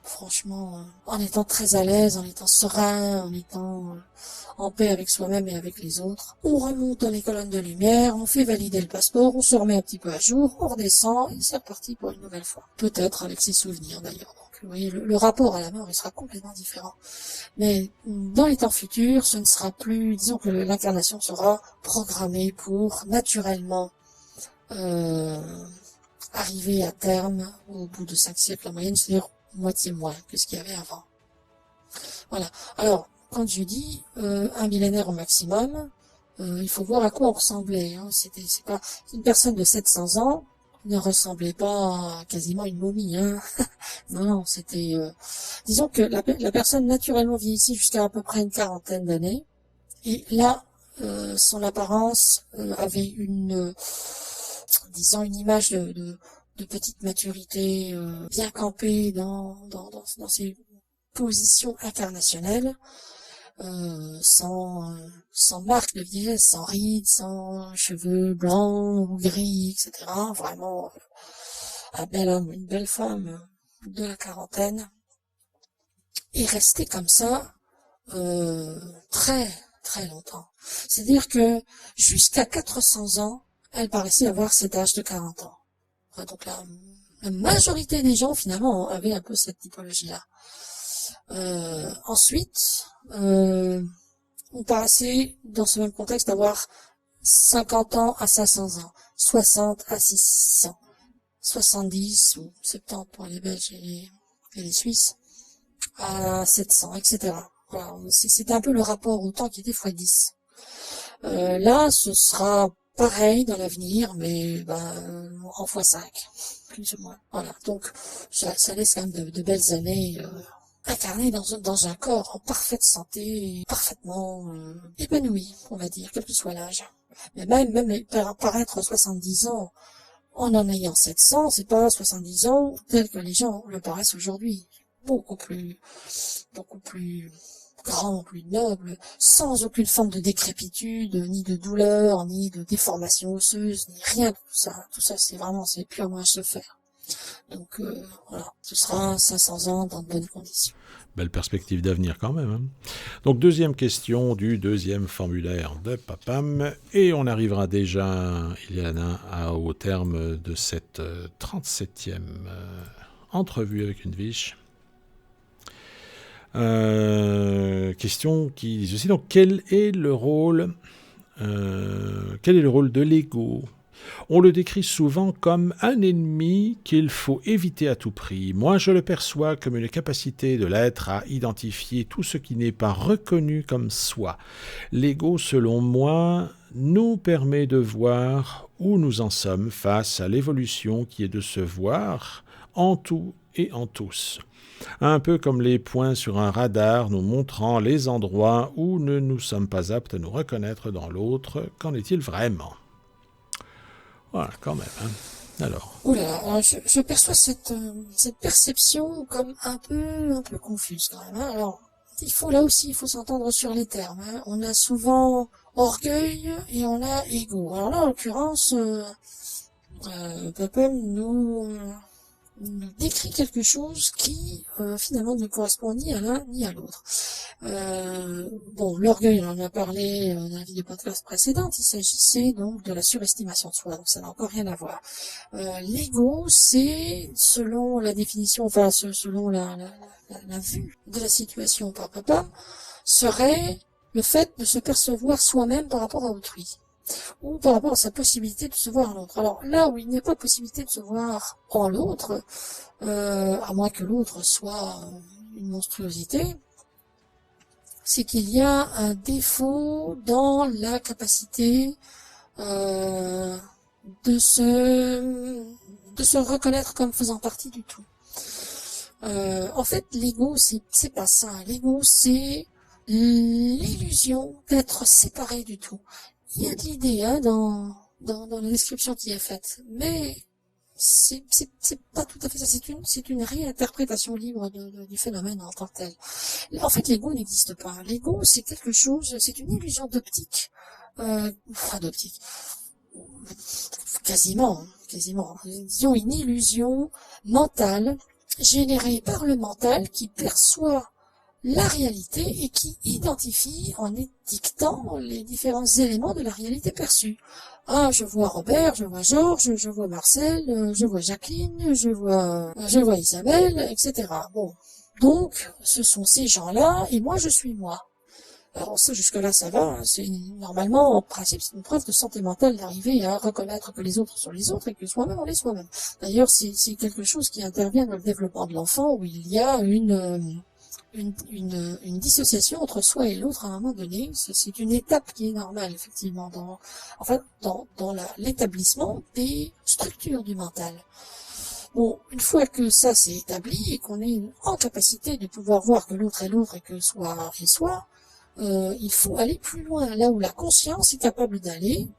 franchement, en étant très à l'aise, en étant serein, en étant en paix avec soi-même et avec les autres. On remonte dans les colonnes de lumière, on fait valider le passeport, on se remet un petit peu à jour, on redescend, et c'est reparti pour une nouvelle fois. Peut-être avec ses souvenirs d'ailleurs. Vous voyez, le rapport à la mort, il sera complètement différent. Mais dans les temps futurs, ce ne sera plus, disons que l'incarnation sera programmée pour naturellement arriver à terme au bout de 5 siècles en moyenne, c'est-à-dire moitié moins que ce qu'il y avait avant. Voilà. Alors, quand je dis un millénaire au maximum, il faut voir à quoi on ressemblait. Hein. C'est pas une personne de 700 ans ne ressemblait pas à quasiment une momie. Hein. Non, c'était... disons que la personne naturellement vieillissait jusqu'à à peu près une quarantaine d'années. Et là, son apparence avait disons, une image de petite maturité, bien campée dans ses positions incarnationnelles, sans marque de vieillesse, sans rides, sans cheveux blancs ou gris, etc. Vraiment un bel homme, une belle femme de la quarantaine. Et resté comme ça très très longtemps. C'est-à-dire que jusqu'à 400 ans, elle paraissait avoir cet âge de 40 ans. Donc la majorité des gens finalement avaient un peu cette typologie-là. Ensuite, on paraissait dans ce même contexte d'avoir 50 ans à 500 ans, 60 à 600, 70 ou 70 pour les Belges et les Suisses, à 700, etc. Voilà, c'était un peu le rapport au temps qui était x10. Là, ce sera pareil dans l'avenir, mais en x5, plus ou moins. Voilà, donc ça laisse quand même de belles années incarnées dans un corps en parfaite santé, parfaitement épanoui, on va dire, quel que soit l'âge. Mais même paraître 70 ans en ayant 700, c'est pas 70 ans tel que les gens le paraissent aujourd'hui. Beaucoup plus grand, plus noble, sans aucune forme de décrépitude, ni de douleur, ni de déformation osseuse, ni rien de tout ça. Tout ça, c'est purement à se faire. Donc voilà, ce sera 500 ans dans de bonnes conditions. Belle perspective d'avenir quand même. Hein. Donc deuxième question du deuxième formulaire de Papam, et on arrivera déjà, Iliana, au terme de cette 37e entrevue avec une biche. Question qui dit ceci, donc quel est le rôle de l'ego ? On le décrit souvent comme un ennemi qu'il faut éviter à tout prix. Moi, je le perçois comme une capacité de l'être à identifier tout ce qui n'est pas reconnu comme soi. L'ego, selon moi, nous permet de voir où nous en sommes face à l'évolution qui est de se voir en tout et en tous. Un peu comme les points sur un radar nous montrant les endroits où nous ne sommes pas aptes à nous reconnaître dans l'autre. Qu'en est-il vraiment ? Voilà, quand même. Hein. Alors. Oula, je perçois cette perception comme un peu confuse quand même. Hein. Alors, il faut s'entendre sur les termes. Hein. On a souvent orgueil et on a ego. Alors là, en l'occurrence, Papem nous décrit quelque chose qui finalement ne correspond ni à l'un ni à l'autre. L'orgueil, on en a parlé dans la vidéo podcast précédente, il s'agissait donc de la surestimation de soi, donc ça n'a encore rien à voir. L'ego, c'est, selon la définition, enfin selon la vue de la situation par Papa, serait le fait de se percevoir soi-même par rapport à autrui, ou par rapport à sa possibilité de se voir en l'autre. Alors là où il n'y a pas possibilité de se voir en l'autre, à moins que l'autre soit une monstruosité, c'est qu'il y a un défaut dans la capacité de se reconnaître comme faisant partie du tout. En fait, l'ego, c'est pas ça. L'ego, c'est l'illusion d'être séparé du tout. Il y a de l'idée dans la description qui est faite, mais c'est pas tout à fait ça. C'est une réinterprétation libre du phénomène en tant que tel. En fait, l'ego n'existe pas. L'ego, c'est quelque chose, c'est une illusion d'optique. D'optique. Quasiment. Disons une illusion mentale générée par le mental qui perçoit la réalité et qui identifie en édictant les différents éléments de la réalité perçue. Ah, je vois Robert, je vois Georges, je vois Marcel, je vois Jacqueline, je vois Isabelle, etc. Bon. Donc, ce sont ces gens-là, et moi, je suis moi. Alors ça, jusque-là, ça va. Hein. C'est normalement, en principe, c'est une preuve de santé mentale d'arriver à reconnaître que les autres sont les autres et que soi-même, on est soi-même. D'ailleurs, c'est quelque chose qui intervient dans le développement de l'enfant, où il y a une dissociation entre soi et l'autre à un moment donné. C'est une étape qui est normale, effectivement, dans l'établissement des structures du mental. Bon, une fois que ça c'est établi et qu'on est en capacité de pouvoir voir que l'autre est l'autre et que soi est soi, il faut aller plus loin, là où la conscience est capable d'aller,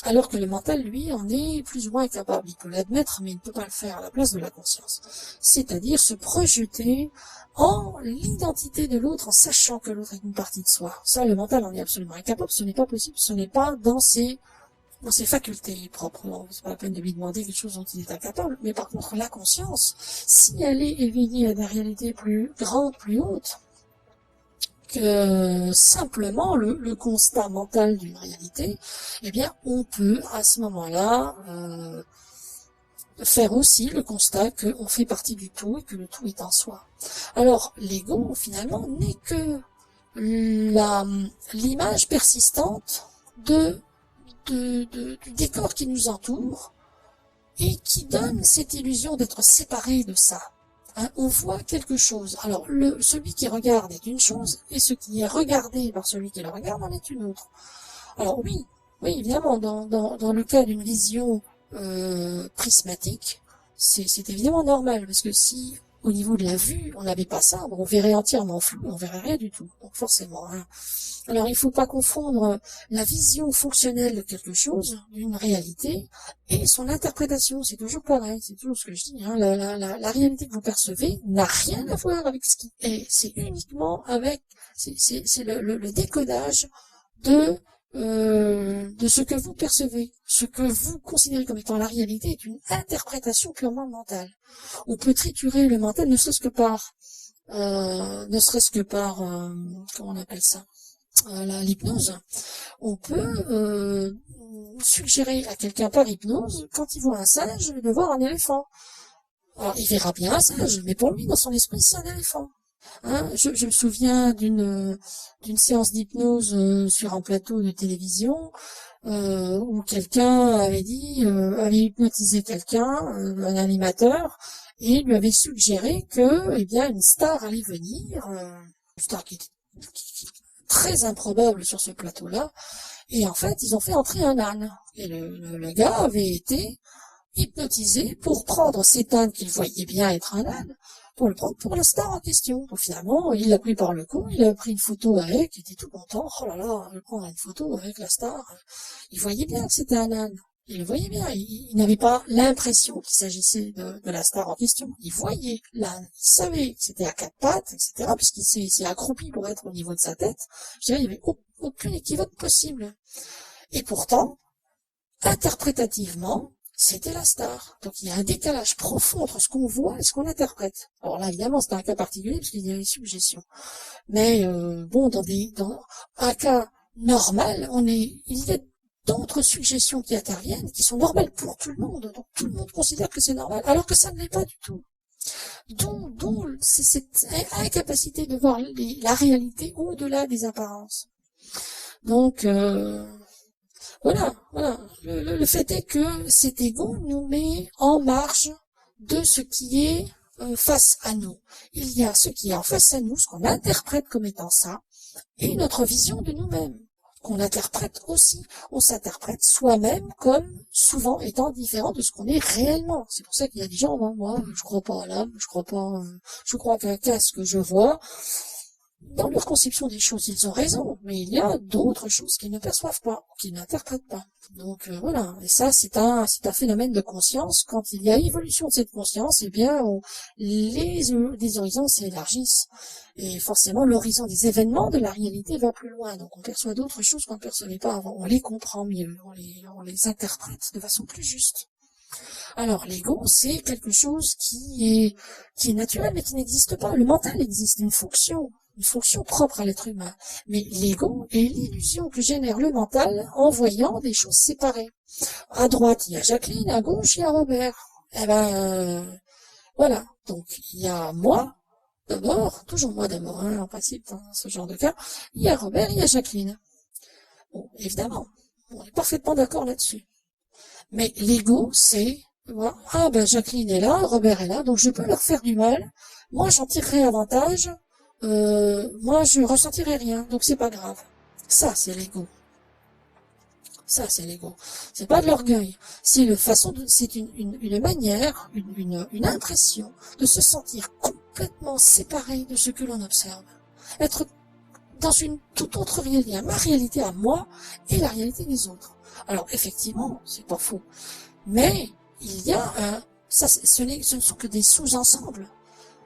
alors que le mental, lui, en est plus ou moins incapable. Il peut l'admettre, mais il ne peut pas le faire à la place de la conscience. C'est-à-dire se projeter en l'identité de l'autre, en sachant que l'autre est une partie de soi. Ça, le mental en est absolument incapable, ce n'est pas possible, ce n'est pas dans ses facultés propres. C'est pas la peine de lui demander quelque chose dont il est incapable. Mais par contre, la conscience, si elle est éveillée à des réalités plus grandes, plus hautes, que simplement le constat mental d'une réalité, eh bien, on peut à ce moment-là faire aussi le constat qu'on fait partie du tout et que le tout est en soi. Alors, l'ego, finalement, n'est que l'image persistante du décor qui nous entoure et qui donne cette illusion d'être séparé de ça. Hein, on voit quelque chose. Alors, celui qui regarde est une chose, et ce qui est regardé par celui qui le regarde en est une autre. Alors oui, évidemment, dans le cas d'une vision prismatique, c'est évidemment normal, parce que si au niveau de la vue, on n'avait pas ça, on verrait entièrement flou, on verrait rien du tout. Donc forcément, hein. Alors il ne faut pas confondre la vision fonctionnelle de quelque chose, d'une réalité, et son interprétation. C'est toujours pareil, c'est toujours ce que je dis. Hein. La réalité que vous percevez n'a rien à voir avec ce qui est. C'est uniquement avec, c'est le décodage de ce que vous percevez. Ce que vous considérez comme étant la réalité est une interprétation purement mentale. On peut triturer le mental ne serait-ce que par comment on appelle ça, l'hypnose. On peut suggérer à quelqu'un par hypnose, quand il voit un singe, de voir un éléphant. Alors il verra bien un singe, mais pour lui, dans son esprit, c'est un éléphant. Hein, je me souviens d'une séance d'hypnose sur un plateau de télévision où quelqu'un avait hypnotisé quelqu'un, un animateur, et lui avait suggéré que, eh bien, une star allait venir, une star qui était très improbable sur ce plateau-là, et en fait, ils ont fait entrer un âne. Et le gars avait été hypnotisé pour prendre cet âne qu'il voyait bien être un âne, pour le prendre pour la star en question. Donc finalement, il l'a pris par le cou, il a pris une photo avec, il était tout content. Oh là là, je vais prendre une photo avec la star. Il voyait bien que c'était un âne. Il le voyait bien. Il n'avait pas l'impression qu'il s'agissait de la star en question. Il voyait l'âne. Il savait que c'était à quatre pattes, etc., puisqu'il s'est accroupi pour être au niveau de sa tête. Je dirais, il n'y avait aucun équivoque possible. Et pourtant, interprétativement, c'était la star. Donc il y a un décalage profond entre ce qu'on voit et ce qu'on interprète. Alors là, évidemment, c'est un cas particulier parce qu'il y a une suggestion. Mais bon, dans un cas normal, il y a d'autres suggestions qui interviennent, qui sont normales pour tout le monde. Donc tout le monde considère que c'est normal, alors que ça ne l'est pas du tout. Donc c'est cette incapacité de voir la réalité au-delà des apparences. Donc voilà. Le fait est que cet ego nous met en marge de ce qui est face à nous. Il y a ce qui est en face à nous, ce qu'on interprète comme étant ça, et notre vision de nous-mêmes, qu'on interprète aussi. On s'interprète soi-même comme souvent étant différent de ce qu'on est réellement. C'est pour ça qu'il y a des gens, moi, je crois pas à l'âme, je crois qu'à ce que je vois. Dans leur conception des choses, ils ont raison, mais il y a d'autres choses qu'ils ne perçoivent pas, qu'ils n'interprètent pas. Donc voilà, et ça c'est un phénomène de conscience. Quand il y a évolution de cette conscience, eh bien les horizons s'élargissent, et forcément l'horizon des événements de la réalité va plus loin. Donc on perçoit d'autres choses qu'on ne percevait pas avant, on les comprend mieux, on les interprète de façon plus juste. Alors l'ego, c'est quelque chose qui est naturel mais qui n'existe pas. Le mental existe, une fonction propre à l'être humain. Mais l'ego est l'illusion que génère le mental en voyant des choses séparées. À droite, il y a Jacqueline, à gauche, il y a Robert. Eh ben, voilà. Donc, il y a moi, d'abord, toujours moi d'abord, hein, en principe, dans ce genre de cas. Il y a Robert, il y a Jacqueline. Bon, évidemment, on est parfaitement d'accord là-dessus. Mais l'ego, c'est, ah ben Jacqueline est là, Robert est là, donc je peux leur faire du mal. Moi, j'en tirerai avantage moi je ressentirai rien, donc c'est pas grave. Ça, c'est l'ego. Ça, c'est l'ego. C'est pas de l'orgueil. C'est une manière, une impression de se sentir complètement séparé de ce que l'on observe. Être dans une toute autre réalité, ma réalité à moi et la réalité des autres. Alors, effectivement, c'est pas faux. Mais, il y a ce ne sont que des sous-ensembles.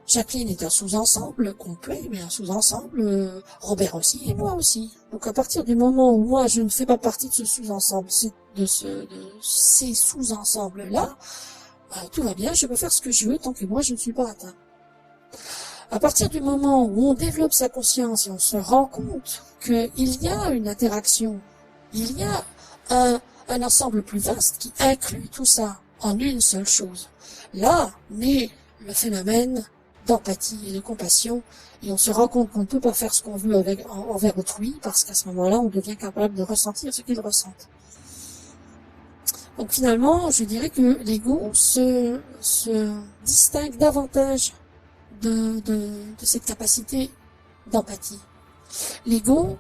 Jacqueline est un sous-ensemble complet, mais un sous-ensemble, Robert aussi, et moi aussi. Donc à partir du moment où moi je ne fais pas partie de ce sous-ensemble, de ces sous-ensembles-là, tout va bien, je peux faire ce que je veux tant que moi je ne suis pas atteint. À partir du moment où on développe sa conscience et on se rend compte qu'il y a une interaction, il y a un ensemble plus vaste qui inclut tout ça en une seule chose. Là naît le phénomène d'empathie et de compassion, et on se rend compte qu'on ne peut pas faire ce qu'on veut envers autrui, parce qu'à ce moment-là, on devient capable de ressentir ce qu'ils ressentent. Donc finalement, je dirais que l'ego se distingue davantage de cette capacité d'empathie. L'ego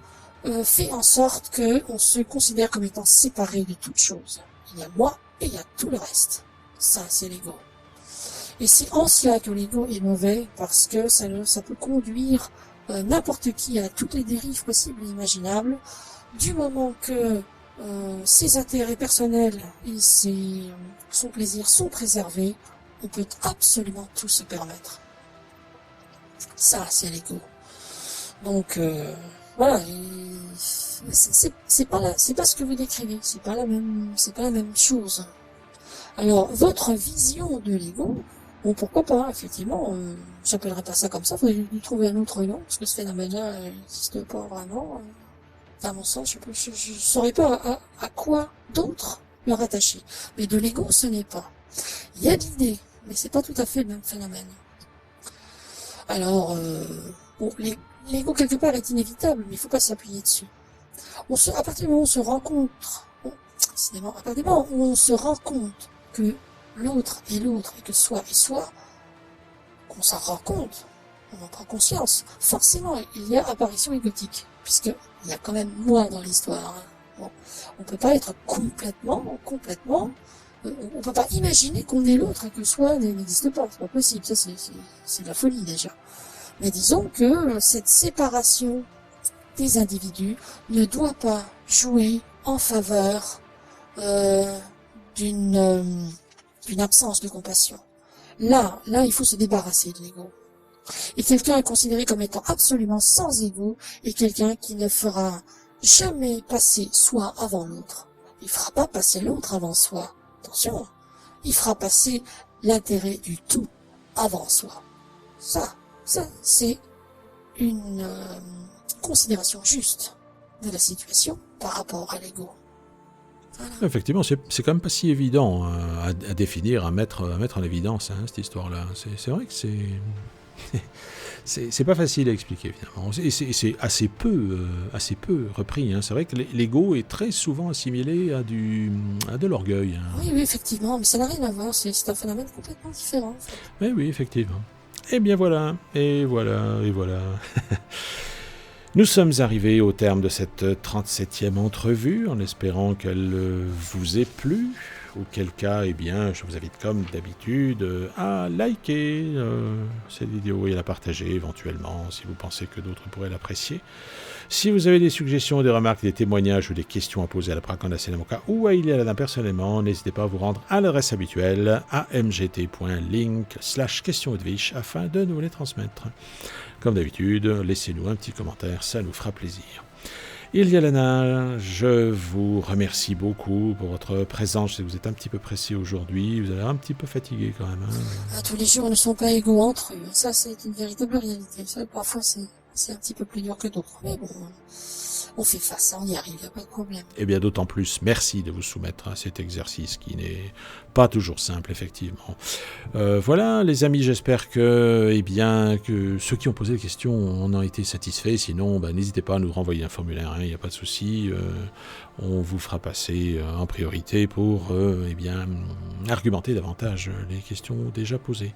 fait en sorte qu'on se considère comme étant séparé de toute chose. Il y a moi et il y a tout le reste. Ça, c'est l'ego. Et c'est en cela que l'ego est mauvais, parce que ça peut conduire n'importe qui à toutes les dérives possibles et imaginables, du moment que ses intérêts personnels et son plaisir sont préservés, on peut absolument tout se permettre. Ça, c'est l'ego. Donc voilà, c'est pas ce que vous décrivez, c'est pas la même chose. Alors votre vision de l'ego, bon, pourquoi pas, effectivement, j'appellerais pas ça comme ça, faudrait lui trouver un autre nom, parce que ce phénomène-là n'existe pas vraiment. À mon sens, je saurais pas à quoi d'autre le rattacher. Mais de l'ego, ce n'est pas. Il y a de l'idée, mais c'est pas tout à fait le même phénomène. Alors, bon, l'ego quelque part est inévitable, mais il faut pas s'appuyer dessus. À partir du moment où on se rencontre, à partir du moment où on se rend compte que l'autre est l'autre et que soi est soi, qu'on s'en rend compte, on en prend conscience, forcément il y a apparition égotique, puisque il y a quand même moi dans l'histoire. Bon, on peut pas être complètement, on peut pas imaginer qu'on est l'autre et que soi n'existe pas, c'est pas possible, ça c'est de la folie déjà. Mais disons que cette séparation des individus ne doit pas jouer en faveur d'une absence de compassion. Là, il faut se débarrasser de l'ego. Et quelqu'un est considéré comme étant absolument sans ego, et quelqu'un qui ne fera jamais passer soi avant l'autre. Il fera pas passer l'autre avant soi. Attention, il fera passer l'intérêt du tout avant soi. Ça, c'est une considération juste de la situation par rapport à l'ego. Voilà. Effectivement, c'est quand même pas si évident à définir, à mettre en évidence cette histoire-là. C'est vrai que c'est pas facile à expliquer finalement. C'est assez peu repris. C'est vrai que l'ego est très souvent assimilé à de l'orgueil. Oui, effectivement, mais ça n'a rien à voir. C'est un phénomène complètement différent. En fait. Mais oui, effectivement. Et bien voilà, et voilà. Nous sommes arrivés au terme de cette 37e entrevue, en espérant qu'elle vous ait plu, auquel cas, eh bien, je vous invite comme d'habitude à liker cette vidéo et à la partager éventuellement, si vous pensez que d'autres pourraient l'apprécier. Si vous avez des suggestions, des remarques, des témoignages ou des questions à poser à la Prakandas Yanamoka ou à Ilia Ladin personnellement, n'hésitez pas à vous rendre à l'adresse habituelle amgt.link/questionedvish afin de nous les transmettre. Comme d'habitude, laissez-nous un petit commentaire, ça nous fera plaisir. Ilia Lana, je vous remercie beaucoup pour votre présence. Je sais que vous êtes un petit peu pressé aujourd'hui, vous avez l'air un petit peu fatigué quand même. Tous les jours ne sont pas égaux entre eux, ça c'est une véritable réalité. Ça, parfois c'est un petit peu plus dur que d'autres, mais bon, on fait face, on y arrive, il n'y a pas de problème. Et bien d'autant plus, merci de vous soumettre à cet exercice qui n'est pas toujours simple, effectivement. Voilà, les amis, j'espère que ceux qui ont posé des questions en ont été satisfaits. Sinon, n'hésitez pas à nous renvoyer un formulaire, il n'y a pas de souci. On vous fera passer en priorité pour argumenter davantage les questions déjà posées.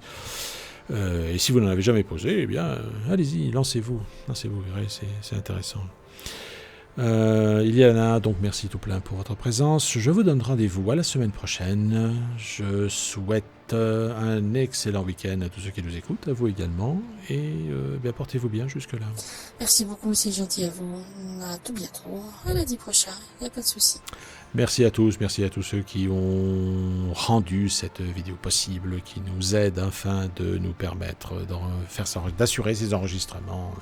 Et si vous n'en avez jamais posé, eh bien, allez-y, lancez-vous, vous verrez, c'est intéressant. Iliana, donc merci tout plein pour votre présence. Je vous donne rendez-vous à la semaine prochaine. Je souhaite un excellent week-end à tous ceux qui nous écoutent, à vous également. Et bien, portez-vous bien jusque-là. Merci beaucoup, c'est gentil à vous. À tout bientôt. À lundi prochain, il n'y a pas de souci. Merci à tous ceux qui ont rendu cette vidéo possible, qui nous aident afin de nous permettre d'assurer ces enregistrements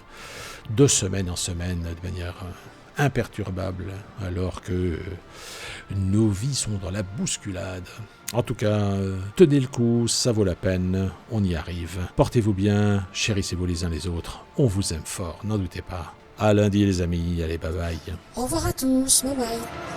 de semaine en semaine de manière imperturbable, alors que nos vies sont dans la bousculade. En tout cas, tenez le coup, ça vaut la peine, on y arrive. Portez-vous bien, chérissez-vous les uns les autres, on vous aime fort, n'en doutez pas. À lundi les amis, allez bye bye. Au revoir à tous, bye bye.